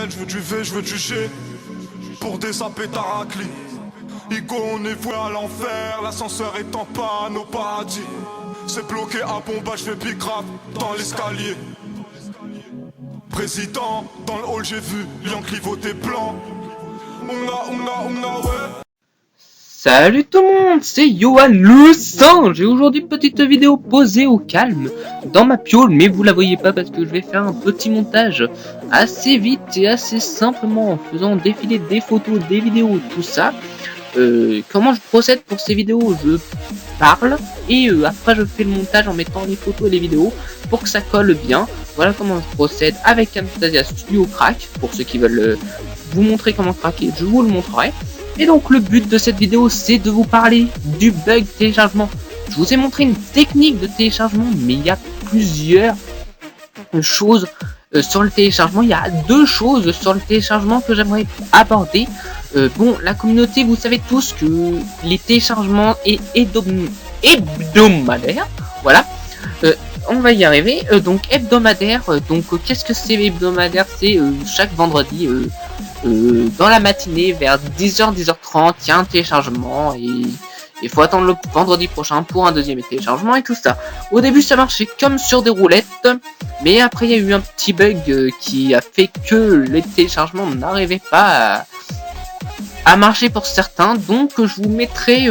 N, je veux du V, je veux du G. Pour des sapés taracli. Igo, on est voué à l'enfer. L'ascenseur est en panne au paradis. C'est bloqué à Bomba, je fais big rap dans l'escalier. Président, dans le hall j'ai vu Yankee voter blanc. Ouais. Salut tout le monde, c'est Yohan le singe et aujourd'hui petite vidéo posée au calme dans ma piole, mais vous la voyez pas parce que je vais faire un petit montage assez vite et assez simplement en faisant défiler des photos, des vidéos, tout ça. Comment je procède pour ces vidéos? Je parle et après je fais le montage en mettant les photos et les vidéos pour que ça colle bien. Voilà comment je procède avec Camtasia Studio Crack. Pour ceux qui veulent vous montrer comment craquer, je vous le montrerai. Et donc le but de cette vidéo, c'est de vous parler du bug téléchargement. Je vous ai montré une technique de téléchargement, mais il y a plusieurs choses sur le téléchargement. Il y a deux choses sur le téléchargement que j'aimerais aborder. Bon, la communauté, vous savez tous que les téléchargements hebdomadaires, voilà. On va y arriver. Donc hebdomadaire, donc qu'est-ce que c'est hebdomadaire? C'est chaque vendredi dans la matinée vers 10h, 10h30, il y a un téléchargement et il faut attendre le vendredi prochain pour un deuxième téléchargement et tout ça. Au début ça marchait comme sur des roulettes, mais après il y a eu un petit bug qui a fait que les téléchargements n'arrivaient pas à marcher pour certains, donc je vous mettrai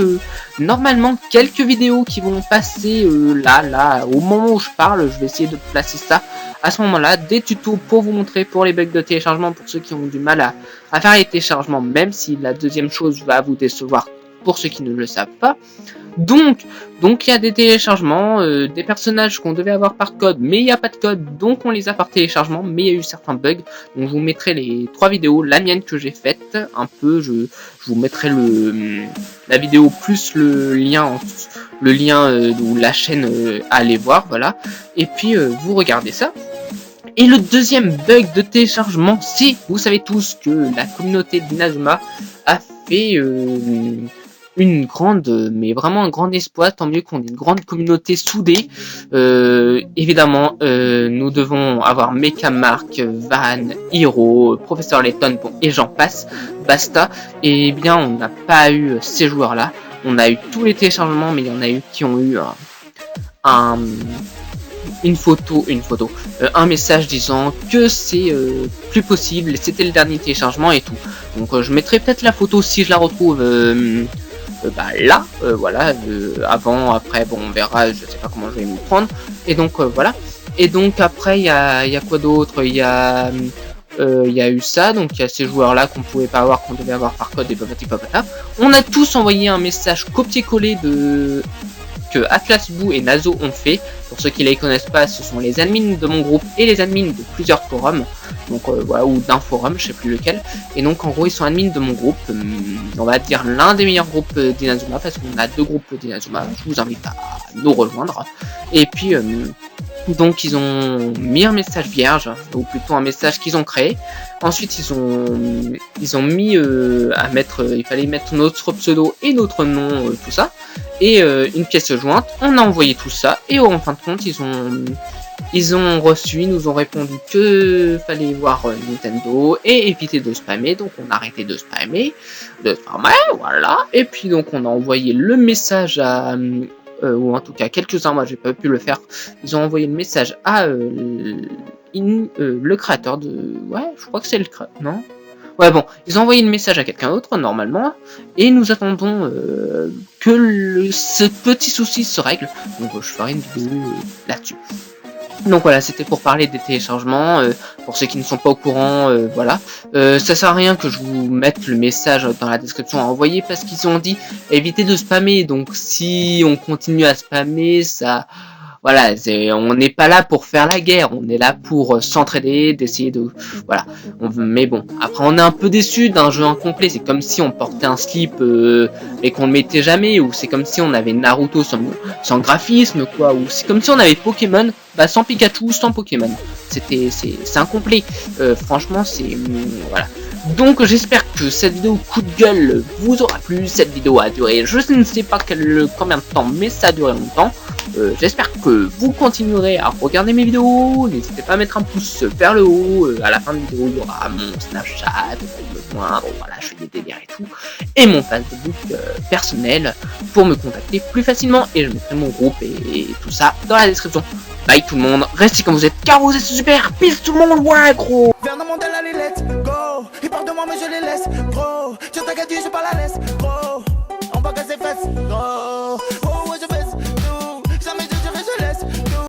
normalement quelques vidéos qui vont passer là, au moment où je parle. Je vais essayer de placer ça à ce moment-là, des tutos pour vous montrer pour les bugs de téléchargement, pour ceux qui ont du mal à faire les téléchargements, même si la deuxième chose va vous décevoir pour ceux qui ne le savent pas. Donc il y a des téléchargements, des personnages qu'on devait avoir par code, mais il n'y a pas de code, donc on les a par téléchargement, mais il y a eu certains bugs. Donc je vous mettrai les trois vidéos, la mienne que j'ai faite, un peu, je vous mettrai la vidéo plus le lien ou la chaîne à aller voir, voilà. Et puis vous regardez ça. Et le deuxième bug de téléchargement, c'est, vous savez tous que la communauté d'Inazuma a fait une grande, mais vraiment un grand exploit, tant mieux qu'on ait une grande communauté soudée. Évidemment, nous devons avoir Mecha Mark, Van, Hiro, Professeur Layton, bon, et j'en passe, basta. Et bien, on n'a pas eu ces joueurs-là. On a eu tous les téléchargements, mais il y en a eu qui ont eu un message disant que c'est plus possible, c'était le dernier téléchargement et tout. Donc je mettrai peut-être la photo si je la retrouve là, voilà, avant, après, bon, on verra, je sais pas comment je vais m'y prendre. Et donc voilà. Et donc après il y a quoi d'autre? Il y a eu ça, donc il y a ces joueurs là qu'on pouvait pas avoir, qu'on devait avoir par code et papati papata. On a tous envoyé un message copier-coller que Atlas Boo et Nazo ont fait. Pour ceux qui les connaissent pas, ce sont les admins de mon groupe et les admins de plusieurs forums, donc voilà, ou d'un forum, je sais plus lequel. Et donc en gros ils sont admins de mon groupe, on va dire l'un des meilleurs groupes d'Inazuma, parce qu'on a deux groupes d'Inazuma. Je vous invite à nous rejoindre. Et puis donc ils ont mis un message vierge, ou plutôt un message qu'ils ont créé. Ensuite ils ont mis à mettre, il fallait mettre notre pseudo et notre nom, tout ça, et une pièce jointe. On a envoyé tout ça et en fin de compte ils ont reçu, ils nous ont répondu que fallait voir Nintendo et éviter de spammer. Donc on a arrêté de spammer, voilà. Et puis donc on a envoyé le message à ou en tout cas quelques-uns, moi j'ai pas pu le faire. Ils ont envoyé le message à le créateur de... Ouais, je crois que c'est le créateur, non? Ouais, bon, ils ont envoyé le message à quelqu'un d'autre, normalement, et nous attendons que ce petit souci se règle. Donc je ferai une vidéo là-dessus. Donc voilà, c'était pour parler des téléchargements, pour ceux qui ne sont pas au courant, voilà. Ça sert à rien que je vous mette le message dans la description à envoyer, parce qu'ils ont dit évitez de spammer. Donc si on continue à spammer, ça... Voilà, on n'est pas là pour faire la guerre, on est là pour s'entraider, d'essayer de... Voilà. Mais bon, après on est un peu déçu d'un jeu incomplet. C'est comme si on portait un slip et qu'on le mettait jamais, ou c'est comme si on avait Naruto sans graphisme, quoi, ou c'est comme si on avait Pokémon, bah sans Pikachu, sans Pokémon. C'est incomplet. Franchement, c'est... voilà. Donc j'espère que cette vidéo coup de gueule vous aura plu. Cette vidéo a duré, je ne sais pas combien de temps, mais ça a duré longtemps. J'espère que vous continuerez à regarder mes vidéos. N'hésitez pas à mettre un pouce vers le haut. À la fin de la vidéo, il y aura mon Snapchat, voilà, je fais des délires et tout. Et mon Facebook personnel pour me contacter plus facilement. Et je mettrai mon groupe et tout ça dans la description. Bye tout le monde, restez comme vous êtes car vous êtes super. Peace tout le monde, ouais gros. Viens dans mon tel, allez let's go. Ils parlent de moi mais je les laisse, gros. Je t'inquiète, je pas la laisse.